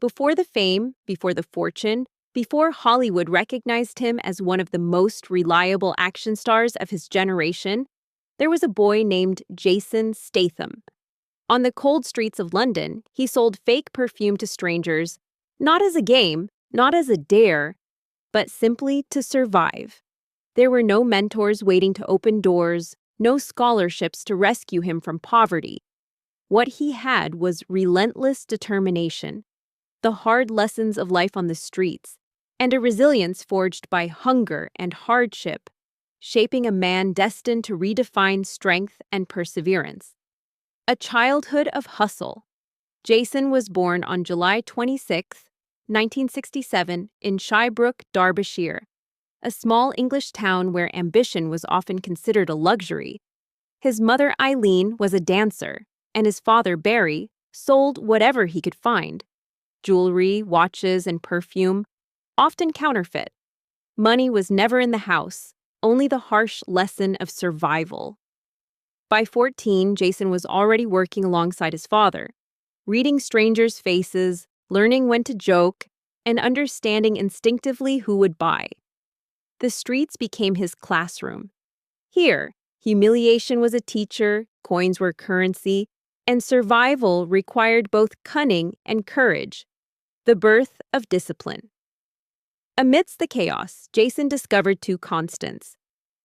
Before the fame, before the fortune, before Hollywood recognized him as one of the most reliable action stars of his generation, there was a boy named Jason Statham. On the cold streets of London, he sold fake perfume to strangers, not as a game, not as a dare, but simply to survive. There were no mentors waiting to open doors, no scholarships to rescue him from poverty. What he had was relentless determination, the hard lessons of life on the streets, and a resilience forged by hunger and hardship, shaping a man destined to redefine strength and perseverance. A childhood of hustle. Jason was born on July 26, 1967, in Shirebrook, Derbyshire, a small English town where ambition was often considered a luxury. His mother, Eileen, was a dancer, and his father, Barry, sold whatever he could find: jewelry, watches, and perfume, often counterfeit. Money was never in the house, only the harsh lesson of survival. By 14, Jason was already working alongside his father, reading strangers' faces, learning when to joke, and understanding instinctively who would buy. The streets became his classroom. Here, humiliation was a teacher, coins were currency, and survival required both cunning and courage, the birth of discipline. Amidst the chaos, Jason discovered two constants: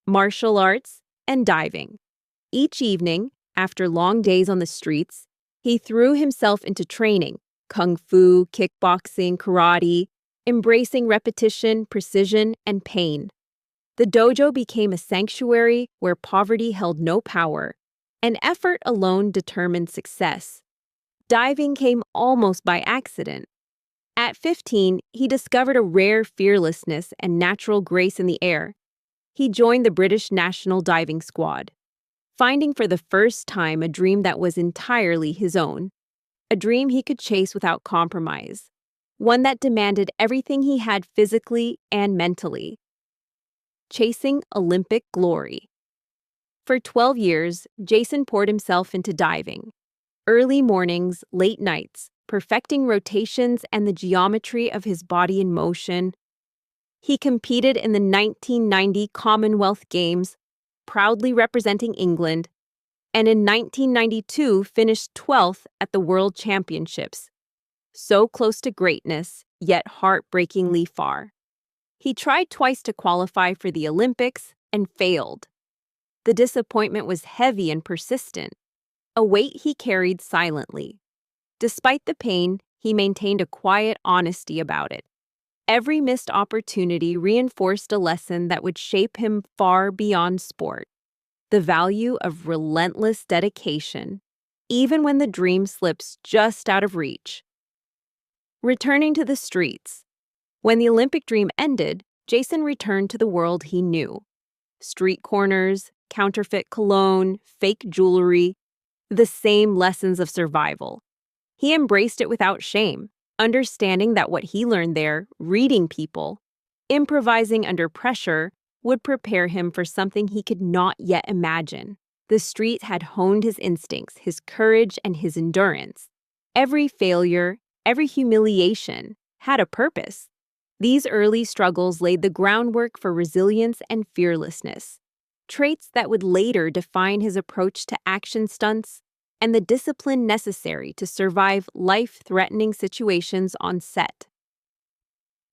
martial arts and diving. Each evening, after long days on the streets, he threw himself into training: kung fu, kickboxing, karate, embracing repetition, precision, and pain. The dojo became a sanctuary where poverty held no power, and effort alone determined success. Diving came almost by accident. At 15, he discovered a rare fearlessness and natural grace in the air. He joined the British National Diving Squad, finding for the first time a dream that was entirely his own, a dream he could chase without compromise, one that demanded everything he had physically and mentally: chasing Olympic glory. For 12 years, Jason poured himself into diving. Early mornings, late nights, perfecting rotations and the geometry of his body in motion. He competed in the 1990 Commonwealth Games, proudly representing England, and in 1992 finished 12th at the World Championships. So close to greatness, yet heartbreakingly far. He tried twice to qualify for the Olympics and failed. The disappointment was heavy and persistent, a weight he carried silently. Despite the pain, he maintained a quiet honesty about it. Every missed opportunity reinforced a lesson that would shape him far beyond sport: the value of relentless dedication, even when the dream slips just out of reach. Returning to the streets. When the Olympic dream ended, Jason returned to the world he knew: street corners, counterfeit cologne, fake jewelry, the same lessons of survival. He embraced it without shame, understanding that what he learned there, reading people, improvising under pressure, would prepare him for something he could not yet imagine. The street had honed his instincts, his courage, and his endurance. Every failure, every humiliation had a purpose. These early struggles laid the groundwork for resilience and fearlessness, traits that would later define his approach to action stunts and the discipline necessary to survive life-threatening situations on set.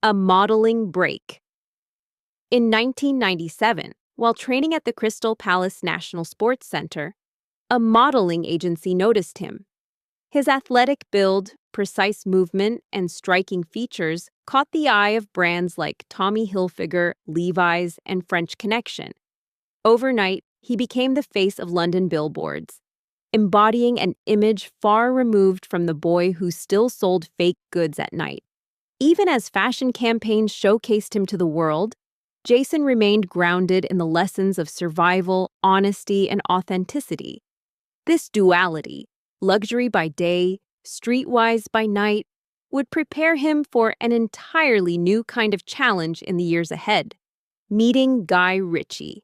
A modeling break. In 1997, while training at the Crystal Palace National Sports Center, a modeling agency noticed him. His athletic build, precise movement, and striking features caught the eye of brands like Tommy Hilfiger, Levi's, and French Connection. Overnight, he became the face of London billboards, embodying an image far removed from the boy who still sold fake goods at night. Even as fashion campaigns showcased him to the world, Jason remained grounded in the lessons of survival, honesty, and authenticity. This duality, luxury by day, streetwise by night, would prepare him for an entirely new kind of challenge in the years ahead: meeting Guy Ritchie.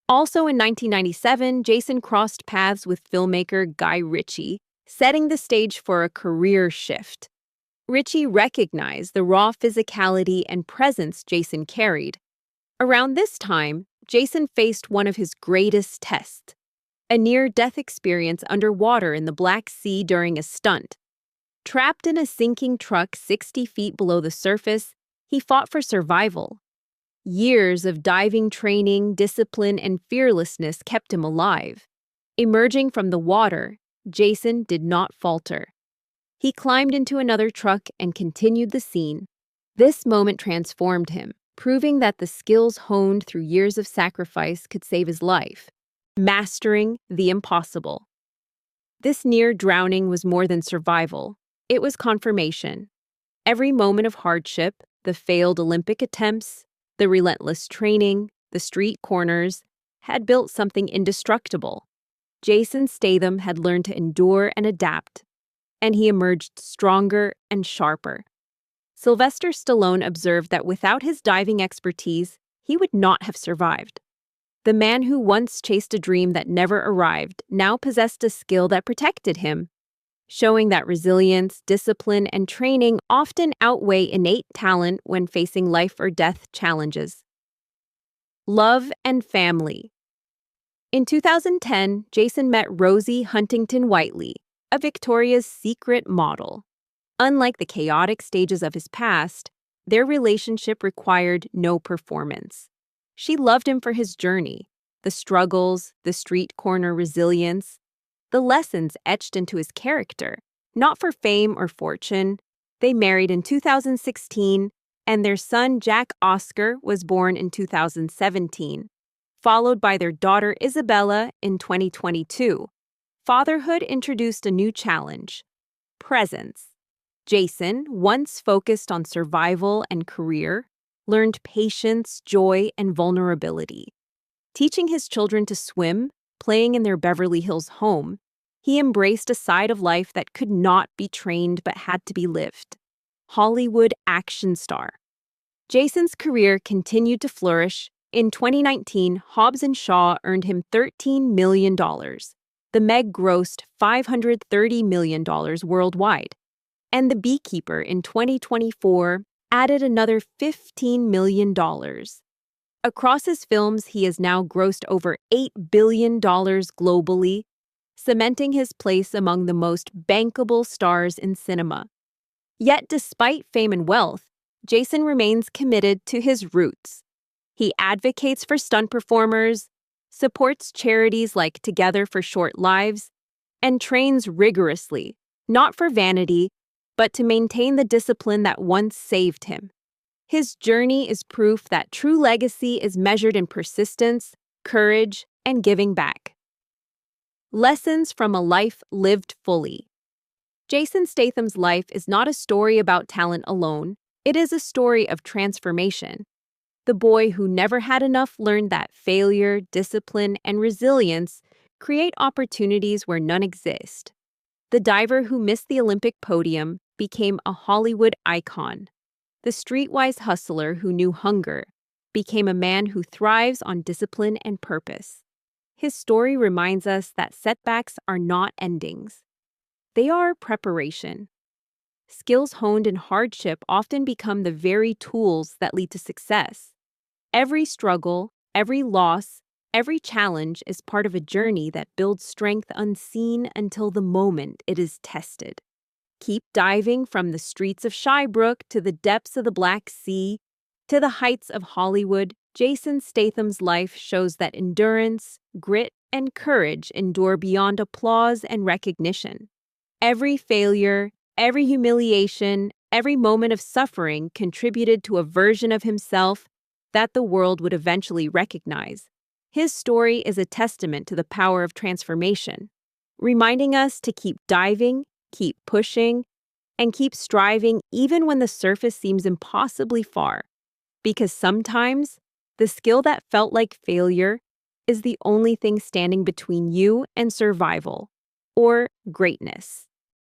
Also in 1997, Jason crossed paths with filmmaker Guy Ritchie, setting the stage for a career shift. Richie recognized the raw physicality and presence Jason carried. Around this time, Jason faced one of his greatest tests, a near-death experience underwater in the Black Sea during a stunt. Trapped in a sinking truck 60 feet below the surface, he fought for survival. Years of diving training, discipline, and fearlessness kept him alive. Emerging from the water, Jason did not falter. He climbed into another truck and continued the scene. This moment transformed him, proving that the skills honed through years of sacrifice could save his life, mastering the impossible. This near drowning was more than survival. It was confirmation. Every moment of hardship, the failed Olympic attempts, the relentless training, the street corners, had built something indestructible. Jason Statham had learned to endure and adapt, and he emerged stronger and sharper. Sylvester Stallone observed that without his diving expertise, he would not have survived. The man who once chased a dream that never arrived now possessed a skill that protected him, showing that resilience, discipline, and training often outweigh innate talent when facing life or death challenges. Love and family. In 2010, Jason met Rosie Huntington-Whiteley, a Victoria's Secret model. Unlike the chaotic stages of his past, their relationship required no performance. She loved him for his journey, the struggles, the street corner resilience, the lessons etched into his character. Not for fame or fortune. They married in 2016, and their son Jack Oscar was born in 2017, followed by their daughter Isabella in 2022. Fatherhood introduced a new challenge: presence. Jason, once focused on survival and career, learned patience, joy, and vulnerability. Teaching his children to swim, playing in their Beverly Hills home, he embraced a side of life that could not be trained but had to be lived. Hollywood action star. Jason's career continued to flourish. In 2019, Hobbs & Shaw earned him $13 million. The Meg grossed $530 million worldwide. And The Beekeeper in 2024 added another $15 million. Across his films, he has now grossed over $8 billion globally, cementing his place among the most bankable stars in cinema. Yet despite fame and wealth, Jason remains committed to his roots. He advocates for stunt performers, supports charities like Together for Short Lives, and trains rigorously, not for vanity, but to maintain the discipline that once saved him. His journey is proof that true legacy is measured in persistence, courage, and giving back. Lessons from a life lived fully. Jason Statham's life is not a story about talent alone. It is a story of transformation. The boy who never had enough learned that failure, discipline, and resilience create opportunities where none exist. The diver who missed the Olympic podium became a Hollywood icon. The streetwise hustler who knew hunger became a man who thrives on discipline and purpose. His story reminds us that setbacks are not endings. They are preparation. Skills honed in hardship often become the very tools that lead to success. Every struggle, every loss, every challenge is part of a journey that builds strength unseen until the moment it is tested. Keep diving from the streets of Shirebrook to the depths of the Black Sea to the heights of Hollywood. Jason Statham's life shows that endurance, grit, and courage endure beyond applause and recognition. Every failure, every humiliation, every moment of suffering contributed to a version of himself that the world would eventually recognize. His story is a testament to the power of transformation, reminding us to keep diving, keep pushing, and keep striving even when the surface seems impossibly far. Because sometimes, the skill that felt like failure is the only thing standing between you and survival, or greatness.